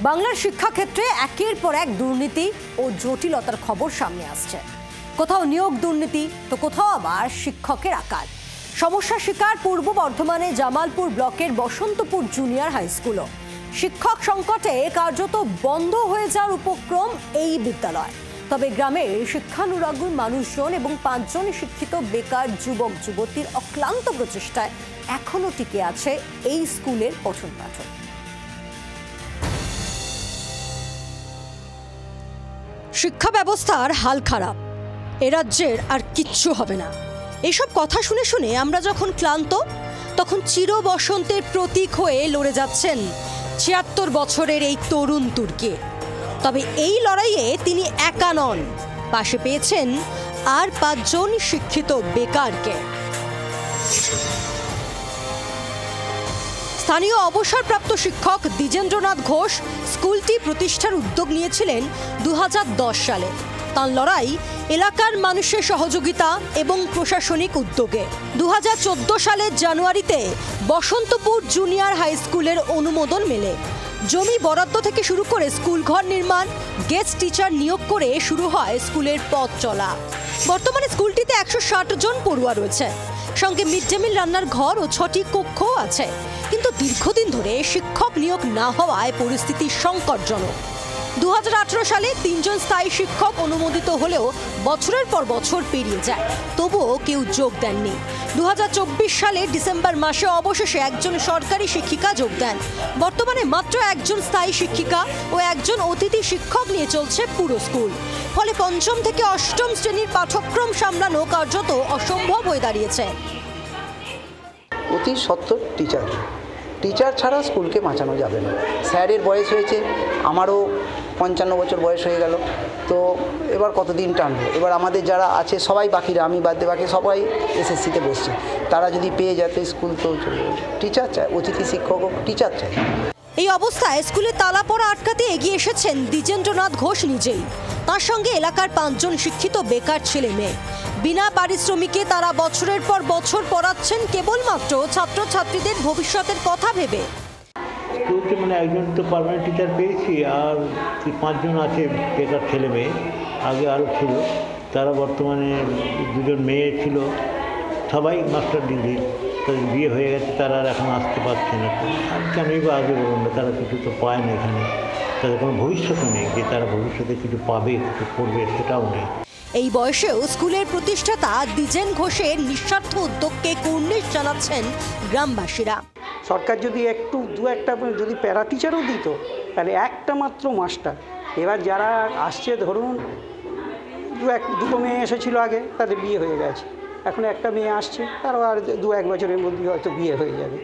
বাংলার শিক্ষাক্ষেত্রে একের পর এক দুর্নীতি ও জটিলতার খবর সামনে আসছে। কোথাও নিয়োগ দুর্নীতি তো কোথাও আবার শিক্ষকের আকাল। সমস্যা শিকার পূর্ব বর্ধমানে জামালপুর ব্লকের বসন্তপুর জুনিয়র হাই স্কুলও। শিক্ষক সংকটে কার্যত বন্ধ হয়ে যাওয়ার উপক্রম এই বিদ্যালয়। তবে গ্রামের শিক্ষানুরাগী মানুষজন এবং 5 জন শিক্ষিত বেকার যুবক যুবতীর অক্লান্ত প্রচেষ্টায় এখনো টিকে আছে এই স্কুলের পঠন পাঠন। শিক্ষা ব্যবস্থার হাল খারাপ, এ রাজ্যের আর কিচ্ছু হবে না। এসব কথা শুনে শুনে আমরা যখন ক্লান্ত, তখন চির বসন্তের প্রতীক হয়ে লড়ে যাচ্ছেন ৭৬ বছরের এই তরুণ তুর্কি। তবে এই লড়াইয়ে তিনি একা নন, পাশে পেয়েছেন আর 5 জন শিক্ষিত বেকারকে। স্থানীয় অবসরপ্রাপ্ত শিক্ষক দ্বিজেন্দ্রনাথ ঘোষ স্কুলটি প্রতিষ্ঠার উদ্যোগ নিয়েছিলেন 2010 সালে। তার লড়াই এলাকার মানুষের সহযোগিতা এবং প্রশাসনিক উদ্যোগে 2014 সালের জানুয়ারিতে বসন্তপুর জুনিয়র হাই স্কুলের অনুমোদন মেলে। জমি বরাদ্দ থেকে শুরু করে স্কুল ঘর নির্মাণ, গেস্ট টিচার নিয়োগ করে শুরু হয় স্কুলের পথ চলা। বর্তমানে স্কুলটিতে 160 জন পড়ুয়া রয়েছে, সঙ্গে মিড ডে মিল রান্নার ঘর ও 6টি কক্ষও আছে। কিন্তু দীর্ঘদিন ধরে শিক্ষক নিয়োগ না হওয়ায় পরিস্থিতি সংকটজনক। 2018 সালে 3 জন স্থায়ী শিক্ষক অনুমোদিত হলেও বছরের পর বছর পেরিয়ে যায়, তবুও কেউ যোগ দেননি। 2024 সালে ডিসেম্বর মাসে অবশেষে একজন সরকারি শিক্ষিকা যোগ দেন। বর্তমানে মাত্র 1 জন স্থায়ী শিক্ষিকা ও 1 জন অতিথি শিক্ষক নিয়ে চলছে পুরো স্কুল। ফলে 5ম থেকে 8ম শ্রেণীর পাঠ্যক্রম সামলানো কার্যত অসম্ভব হয়ে দাঁড়িয়েছে। অতি সত্তর টিচার ছাড়া স্কুলকে বাঁচানো যাবে না। স্যারের বয়স হয়েছে, আমারও 55 বছর বয়স হয়ে গেল, তো এবার কতদিন টানবো। এবার আমাদের যারা আছে সবাই বাকিরা, আমি বাদ দিয়ে বাকি সবাই এসএসসিতে বসছে, তারা যদি পেয়ে যেতে স্কুল তো চলবে। টিচার চায়, অতিথি শিক্ষক টিচার চায়। এই অবস্থায় স্কুলে তালা পড়া আটকাতে এগিয়ে এসেছেন দ্বিজেন্দ্রনাথ ঘোষ নিজেই। তার সঙ্গে এলাকার 5 জন শিক্ষিত বেকার ছেলে মেয়ে। বিনা পারিশ্রমিকে তারা বছরের পর বছর পড়াচ্ছেন কেবলমাত্র ছাত্রছাত্রীদের ভবিষ্যতের কথা ভেবে। স্কুলতে মানে একজন তো পার্মানেন্ট টিচার পেয়েছি, আর 5 জন আছে বেকার ছেলে মেয়ে। আগে আরও ছিল, তারা বর্তমানে 2 জন মেয়ে ছিল, সবাই মাস্টার ডিগ্রি, তাদের বিয়ে হয়ে গেছে, তারা আর এখন আসতে পারছে না। আর কেনই বা আগে বলুন না, তারা কিছু তো পায় না এখানে, তাদের কোনো ভবিষ্যৎ নেই যে তারা ভবিষ্যতে কিছু পাবে, কিছু করবে, সেটাও নেই। এই বয়সেও স্কুলের প্রতিষ্ঠাতা দ্বিজেন ঘোষের নিঃস্বার্থ উদ্যোগকে কুর্নিশ জানাচ্ছেন গ্রামবাসীরা। সরকার যদি একটু 2-1টা যদি প্যারা টিচারও দিত, তাহলে একটা মাত্র মাস্টার। এবার যারা আসছে ধরুন 2 মেয়ে এসেছিল আগে, তাদের বিয়ে হয়ে গেছে, এখন একটা মেয়ে আসছে, তারও আর 2-1 বছরের মধ্যে হয়তো বিয়ে হয়ে যাবে।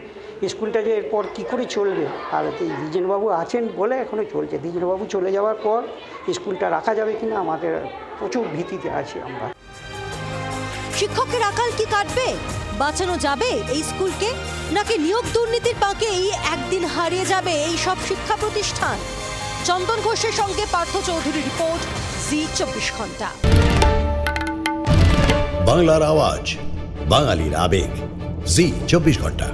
স্কুলটা যে এরপর কী করে চলবে, আর দ্বিজেনবাবু আছেন বলে এখনও চলছে। দ্বিজেনবাবু চলে যাওয়ার পর স্কুলটা রাখা যাবে কিনা আমাদের প্রচুর ভীতিতে আছি আমরা। শিক্ষকের আকাল কি কাটবে? বাঁচানো যাবে এই স্কুলকে, নাকি নিয়োগ দুর্নীতির পাকে এই একদিন হারিয়ে যাবে এই সব শিক্ষা প্রতিষ্ঠান? চন্দন ঘোষের সঙ্গে পার্থ চৌধুরী রিপোর্ট, জি 24 ঘন্টা। বাংলার আওয়াজ, বাঙালির আবেগ, জি 24 ঘন্টা।